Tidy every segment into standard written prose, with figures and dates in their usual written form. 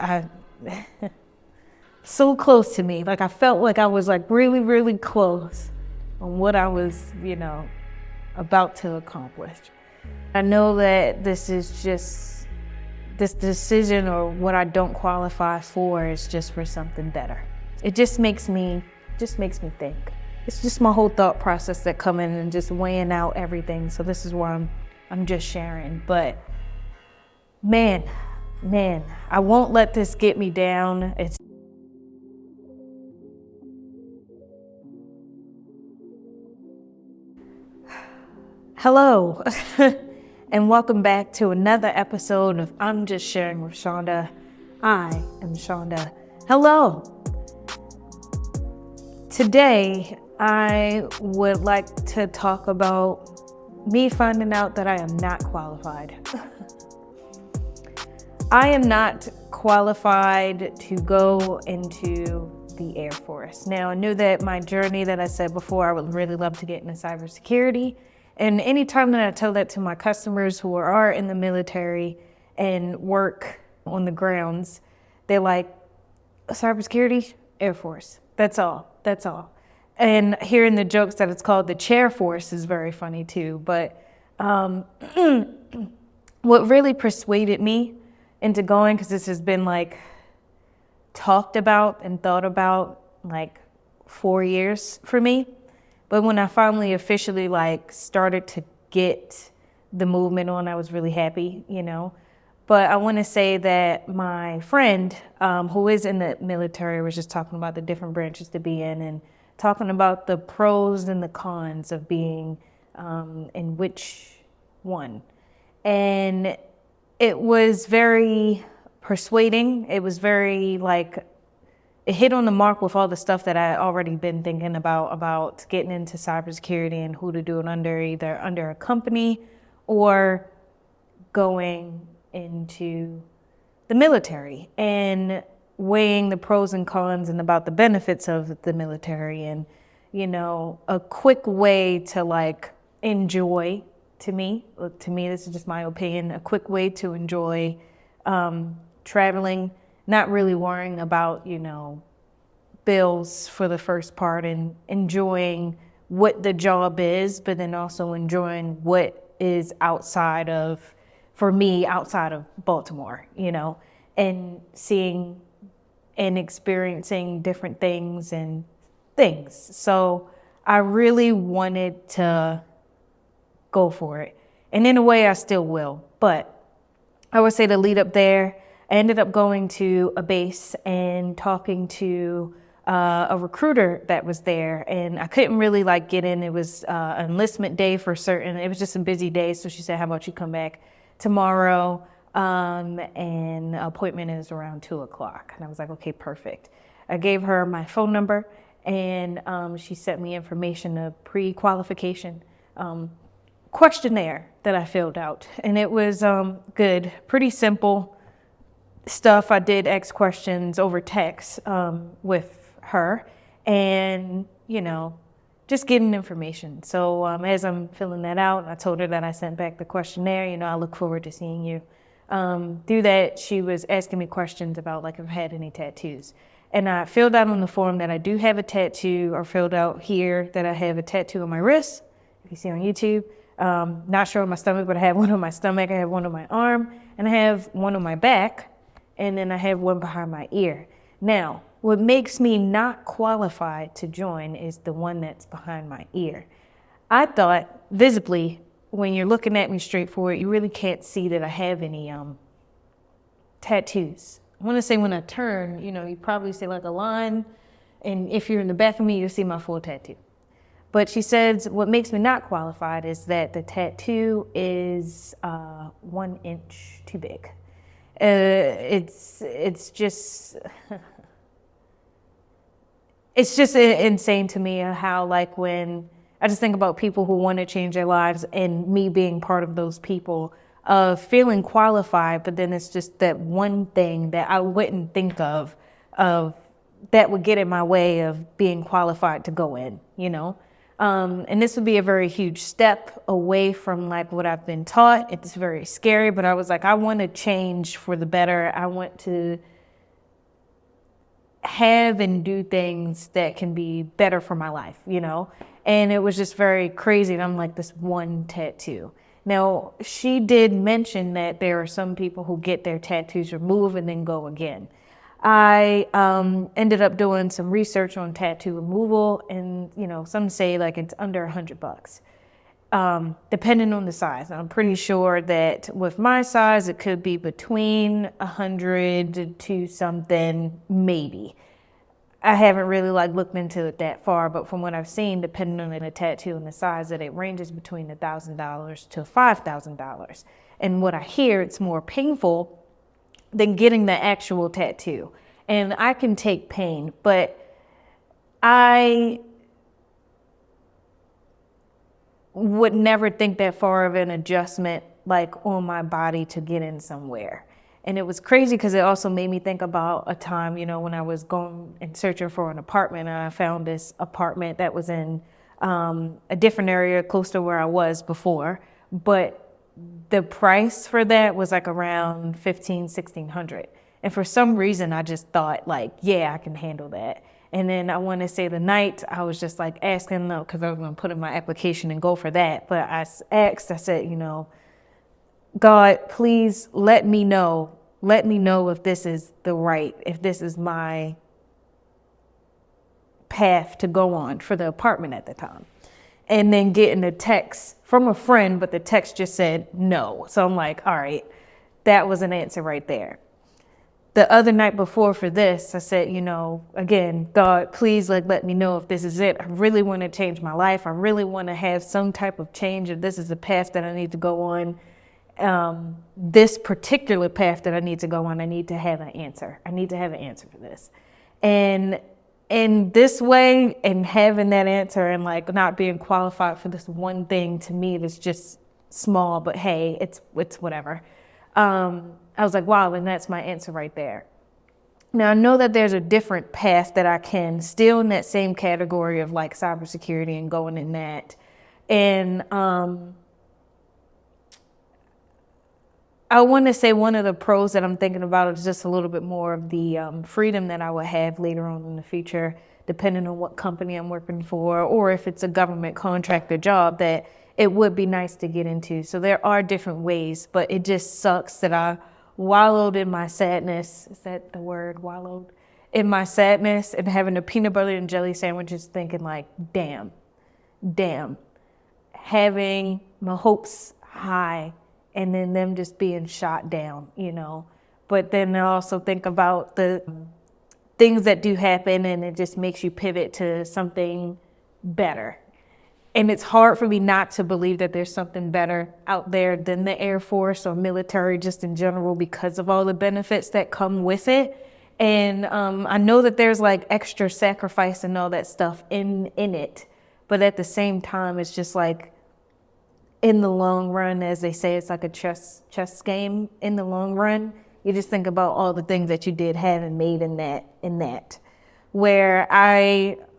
I so close to me. Like I felt like I was like really, really close on what I was, about to accomplish. I know that this decision or what I don't qualify for is just for something better. It just makes me think. It's just my whole thought process that come in and just weighing out everything. So this is why I'm just sharing. But man, I won't let this get me down. Hello, and welcome back to another episode of I'm Just Sharing with Shaunda. I am Shaunda. Hello. Today, I would like to talk about me finding out that I am not qualified. I am not qualified to go into the Air Force. Now, I knew that my journey that I said before, I would really love to get into cybersecurity. And anytime that I tell that to my customers who are in the military and work on the grounds, they're like, cybersecurity, Air Force. That's all. And hearing the jokes that it's called the Chair Force is very funny too. But what really persuaded me into going, because this has been like talked about and thought about like 4 years for me. But when I finally officially started to get the movement on, I was really happy, But I want to say that my friend who is in the military was just talking about the different branches to be in and talking about the pros and the cons of being in which one. And it was very persuading. It was very it hit on the mark with all the stuff that I already been thinking about getting into cybersecurity and who to do it under, either under a company or going into the military, and weighing the pros and cons and about the benefits of the military, and a quick way to enjoy, to me this is just my opinion, a quick way to enjoy traveling, not really worrying about bills for the first part, and enjoying what the job is, but then also enjoying what is outside of Baltimore, and seeing and experiencing different things. So I really wanted to go for it. And in a way I still will. But I would say the lead up there, I ended up going to a base and talking to a recruiter that was there, and I couldn't really get in. It was enlistment day for certain. It was just a busy day. So she said, how about you come back tomorrow? And appointment is around 2:00. And I was like, okay, perfect. I gave her my phone number, and she sent me information, a pre-qualification questionnaire that I filled out. And it was good, pretty simple stuff. I did ask questions over text with her, and just getting information. So as I'm filling that out, I told her that I sent back the questionnaire. I look forward to seeing you. Through that, she was asking me questions about if I had any tattoos. And I filled out on the form that I do have a tattoo, or filled out here that I have a tattoo on my wrist, if you see on YouTube. Not sure on my stomach, but I have one on my stomach, I have one on my arm, and I have one on my back, and then I have one behind my ear. Now, what makes me not qualified to join is the one that's behind my ear. I thought visibly, when you're looking at me straight forward, you really can't see that I have any tattoos. I want to say when I turn, you probably see a line, and if you're in the back of me, you'll see my full tattoo. But she says what makes me not qualified is that the tattoo is 1 inch too big. It's just insane to me how when I just think about people who want to change their lives, and me being part of those people, of feeling qualified, but then it's just that one thing that I wouldn't think of that would get in my way of being qualified to go in, And this would be a very huge step away from what I've been taught. It's very scary, but I was like, I want to change for the better. I want to have and do things that can be better for my life, you know? And it was just very crazy. And I'm like, this one tattoo. Now, she did mention that there are some people who get their tattoos removed and then go again. I ended up doing some research on tattoo removal, and you know, some say like it's under $100, depending on the size. I'm pretty sure that with my size, it could be between 100 to something, maybe. I haven't really like looked into it that far, but from what I've seen, depending on the tattoo and the size, that it ranges between $1,000 to $5,000. And what I hear, it's more painful than getting the actual tattoo. And I can take pain, but I would never think that far of an adjustment like on my body to get in somewhere. And it was crazy because it also made me think about a time, you know, when I was going and searching for an apartment, and I found this apartment that was in a different area close to where I was before. But the price for that was like around $1,500-$1,600. And for some reason, I just thought like, yeah, I can handle that. And then I want to say the night I was just like asking, no, because I was going to put in my application and go for that. But I asked, I said, you know, God, please let me know if this is if this is my path to go on for the apartment at the time. And then getting a text from a friend, but the text just said no. So I'm like, all right, that was an answer right there. The other night before for this, I said, you know, again, God, please let me know if this is it. I really want to change my life. I really want to have some type of change. If this is the path that I need to go on, this particular path that I need to go on, I need to have an answer. I need to have an answer for this. And in this way, and having that answer and like not being qualified for this one thing, to me, that's just small, but hey, it's whatever. I was like, wow, and that's my answer right there. Now I know that there's a different path that I can still in that same category of like cybersecurity and going in that. And, I want to say one of the pros that I'm thinking about is just a little bit more of the freedom that I will have later on in the future, depending on what company I'm working for, or if it's a government contractor job that it would be nice to get into. So there are different ways, but it just sucks that I wallowed in my sadness. Is that the word, wallowed? In my sadness and having a peanut butter and jelly sandwiches, thinking like, damn, having my hopes high, and then them just being shot down, you know. But then I also think about the things that do happen, and it just makes you pivot to something better. And it's hard for me not to believe that there's something better out there than the Air Force or military just in general, because of all the benefits that come with it. And I know that there's like extra sacrifice and all that stuff in it. But at the same time, it's just like, in the long run, as they say, it's like a chess game. In the long run, you just think about all the things that you did have and made in that. Where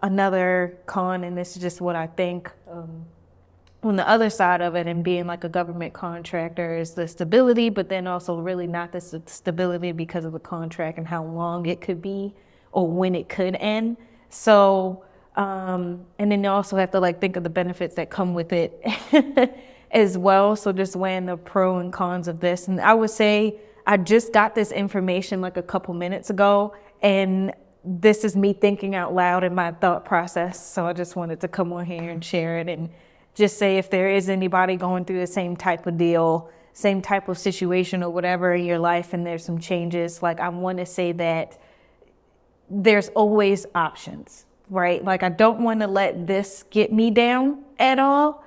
another con, and this is just what I think, on the other side of it and being like a government contractor is the stability, but then also really not the stability because of the contract and how long it could be or when it could end. So, and then you also have to like think of the benefits that come with it as well. So just weighing the pro and cons of this. And I would say I just got this information like a couple minutes ago, and this is me thinking out loud in my thought process. So I just wanted to come on here and share it and just say, if there is anybody going through the same type of deal, same type of situation or whatever in your life, and there's some changes, like I want to say that there's always options, right? Like I don't want to let this get me down at all.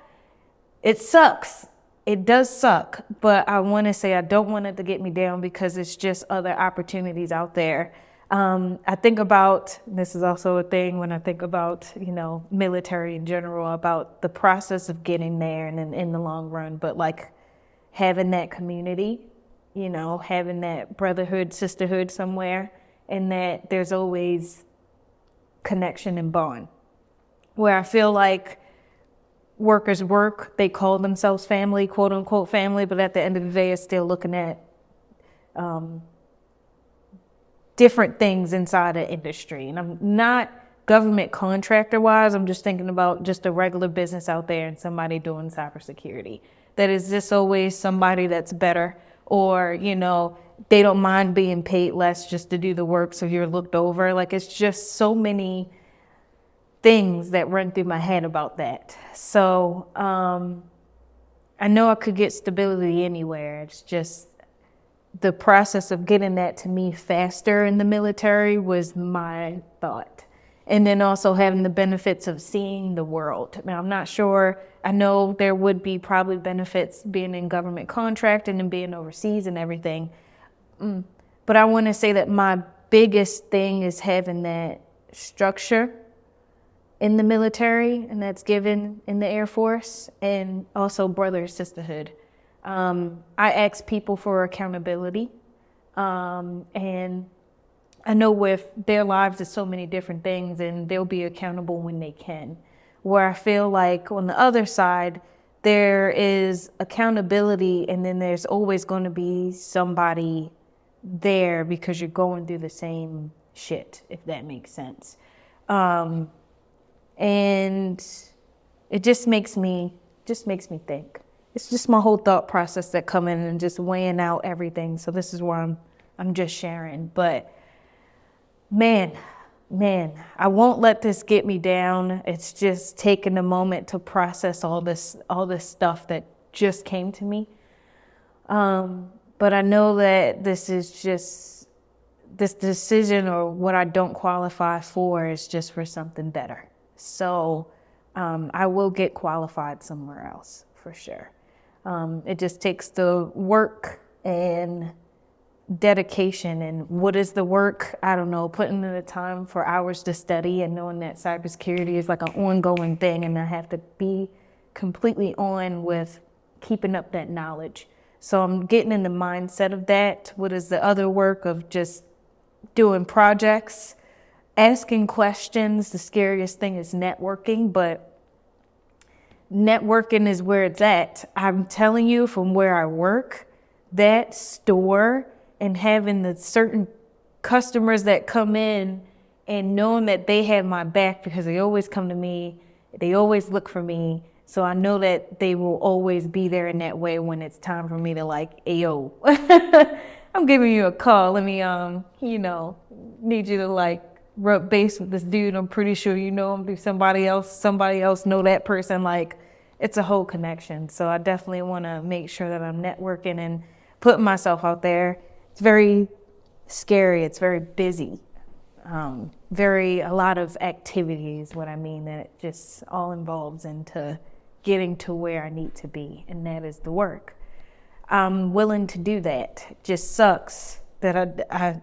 It sucks. It does suck, but I want to say I don't want it to get me down because it's just other opportunities out there. I think about, this is also a thing when I think about, you know, military in general, about the process of getting there and in the long run, but like having that community, you know, having that brotherhood, sisterhood somewhere, and that there's always connection and bond. Where I feel like workers work, they call themselves family, quote unquote family, but at the end of the day, it's still looking at different things inside the industry. And I'm not government contractor wise. I'm just thinking about just a regular business out there and somebody doing cybersecurity. That is just always somebody that's better, or, they don't mind being paid less just to do the work. So you're looked over. Like, it's just so many things that run through my head about that. So, I know I could get stability anywhere. It's just the process of getting that to me faster in the military was my thought. And then also having the benefits of seeing the world. Now, I'm not sure. I know there would be probably benefits being in government contracting and being overseas and everything. But I want to say that my biggest thing is having that structure in the military, and that's given in the Air Force, and also brother sisterhood. I ask people for accountability, and I know with their lives, there's so many different things, and they'll be accountable when they can. Where I feel like on the other side, there is accountability, and then there's always going to be somebody there because you're going through the same shit, if that makes sense. And it just makes me think. It's just my whole thought process that come in and just weighing out everything. So this is where I'm just sharing. But man, I won't let this get me down. It's just taking a moment to process all this stuff that just came to me. But I know that this decision, or what I don't qualify for, is just for something better. So I will get qualified somewhere else for sure. It just takes the work and dedication. And what is the work? I don't know, putting in the time for hours to study and knowing that cybersecurity is like an ongoing thing, and I have to be completely on with keeping up that knowledge. So I'm getting in the mindset of that. What is the other work of just doing projects, asking questions? The scariest thing is networking, but networking is where it's at. I'm telling you, from where I work, that store, and having the certain customers that come in and knowing that they have my back because they always come to me, they always look for me. So I know that they will always be there in that way when it's time for me to ayo, I'm giving you a call. Let me, need you to rub base with this dude. I'm pretty sure you know him through somebody else know that person. It's a whole connection. So I definitely want to make sure that I'm networking and putting myself out there. It's very scary. It's very busy. A lot of activities, what I mean, that it just all involves into getting to where I need to be, and that is the work. I'm willing to do that. It just sucks that I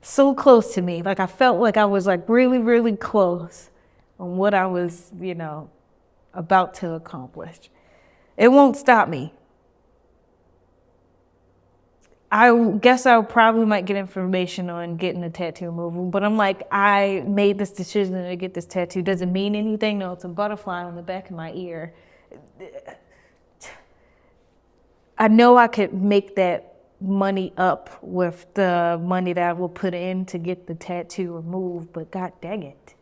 so close to me. I felt like I was really, really close on what I was, about to accomplish. It won't stop me. I guess I probably might get information on getting a tattoo removal, but I'm I made this decision to get this tattoo. Does it mean anything? No, it's a butterfly on the back of my ear. I know I could make that money up with the money that I will put in to get the tattoo removed, but god dang it.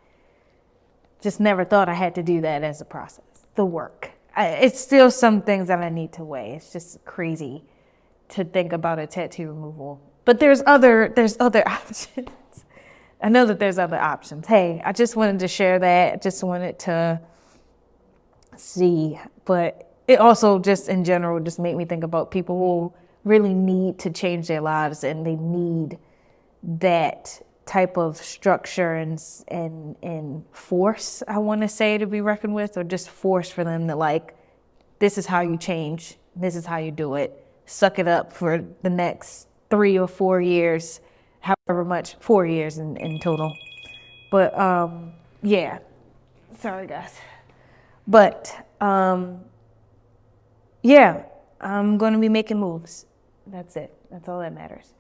Just never thought I had to do that as a process. The work. It's still some things that I need to weigh. It's just crazy to think about a tattoo removal. But there's other options. I know that there's other options. Hey, I just wanted to share that. I just wanted to see. But it also just in general just made me think about people who really need to change their lives, and they need that type of structure and force, I want to say, to be reckoned with, or just force for them to this is how you change. This is how you do it. Suck it up for the next 3 or 4 years, however much, 4 years in total. But yeah, sorry guys. But yeah, I'm going to be making moves. That's it. That's all that matters.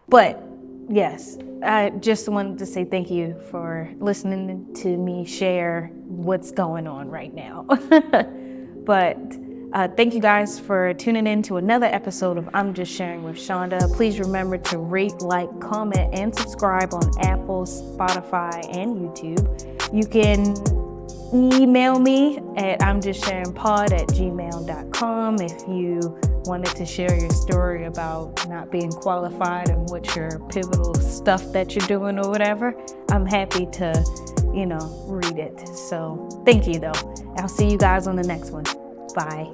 But yes, I just wanted to say thank you for listening to me share what's going on right now. But Thank you guys for tuning in to another episode of I'm Just Sharing with Shaunda. Please remember to rate, like, comment, and subscribe on Apple, Spotify, and YouTube. You can email me at imjustsharingpod@gmail.com if you wanted to share your story about not being qualified and what your pivotal stuff that you're doing or whatever. I'm happy to, read it. So thank you though. I'll see you guys on the next one. Bye.